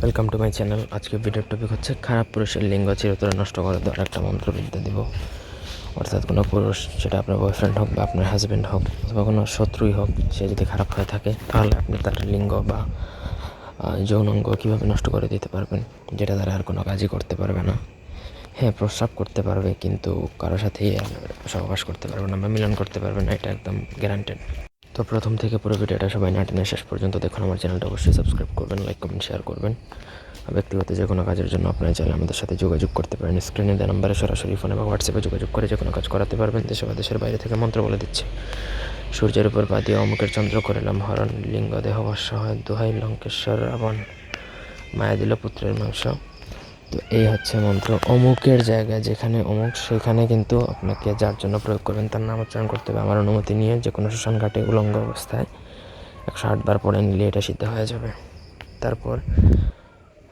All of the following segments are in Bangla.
Welcome to my channel. আজকে ভিডিওর টপিক হচ্ছে খারাপ পুরুষের লিঙ্গ চিরতরে নষ্ট করে দেওয়ার একটা মন্ত্রবিদ্যা দিব। অর্থাৎ কোনো পুরুষ, সেটা আপনার বয়ফ্রেন্ড হোক বা আপনার হাজব্যান্ড হোক অথবা কোনো শত্রুই হোক, সে যদি খারাপ হয়ে থাকে তাহলে আপনি তার লিঙ্গ বা যৌনাঙ্গ কীভাবে নষ্ট করে দিতে পারবেন, যেটা দ্বারা আর কোনো কাজই করতে পারবে না। হ্যাঁ, প্রস্রাব করতে পারবে কিন্তু কারোর সাথেই আর সহবাস করতে পারবে না বা মিলন করতে পারবে না, এটা একদম গ্যারান্টেড। তো প্রথম থেকে পুরো ভিডিওটা সবাই না টেনে শেষ পর্যন্ত দেখুন। আমার চ্যানেলটা অবশ্যই সাবস্ক্রাইব করবেন, লাইক কমেন্ট শেয়ার করবেন। ব্যক্তিগত যে কোনো কাজের জন্য আপনারা চাইলে আমাদের সাথে যোগাযোগ করতে পারেন। স্ক্রিনে দেওয়া নাম্বারে সরাসরি ফোনে বা হোয়াটসঅ্যাপে যোগাযোগ করে যে কোনো কাজ করাতে পারবেন। দেশে বা দেশের বাইরে থেকে মন্ত্র বলে দিচ্ছে। সূর্যের উপর পা দিয়ে অমুকের চন্দ্র করিলাম হরণ, লিঙ্গ দেহ বর্ষ হয় দোহাই লঙ্কেশ্বর রাবণ, মায়া দিল পুত্রের মাংস। তো এই হচ্ছে মন্ত্র। অমুকের জায়গায় যেখানে অমুক, সেখানে কিন্তু আপনাকে যার জন্য প্রয়োগ করবেন তার নাম উচ্চারণ করতে হবে আমার অনুমতি নিয়ে। যে কোনো শ্মশান ঘাটে উলঙ্গ অবস্থায় 108 বার পরে নিলে এটা সিদ্ধ হয়ে যাবে। তারপর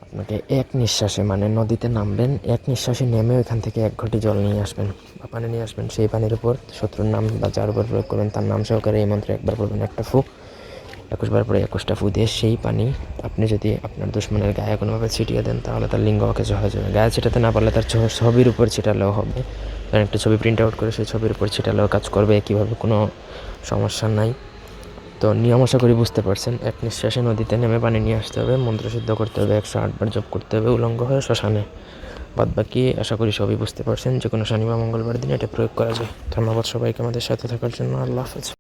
আপনাকে এক নিঃশ্বাসে, মানে নদীতে নামবেন, এক নিঃশ্বাসে নেমে ওইখান থেকে 1 ঘটি জল নিয়ে আসবেন বা পানি নিয়ে আসবেন। সেই পানির উপর শত্রুর নাম বা যার উপর প্রয়োগ করবেন তার নাম সহকারে এই মন্ত্রে একবার বলবেন, একটা ফু। 21 বার পরে 21টা ফু দিয়ে সেই পানি আপনি যদি আপনার দুশ্মনের গায়ে কোনোভাবে ছিটিয়ে দেন তাহলে তার লিঙ্গ অকেজ হয়ে যাবে। গায়ে ছিটাতে না পারলে তার ছবির উপর ছিটালেও হবে। কারণ একটা ছবি প্রিন্ট আউট করে সেই ছবির উপর ছিটালেও কাজ করবে একইভাবে, কোনো সমস্যা নাই। তো নিয়ম আশা করি বুঝতে পারছেন। এক নিঃশ্বাসে নদীতে নেমে পানি নিয়ে আসতে হবে, মন্ত্র সিদ্ধ করতে হবে, 108 বার জপ করতে হবে উলঙ্গ হয়ে শ্মশানে। বাদ বাকি আশা করি সবই বুঝতে পারছেন। যে কোনো শনি বা মঙ্গলবার দিন এটা প্রয়োগ করা যায়। ধন্যবাদ সবাইকে আমাদের সাথে থাকার জন্য। আল্লাহ হাফেজ।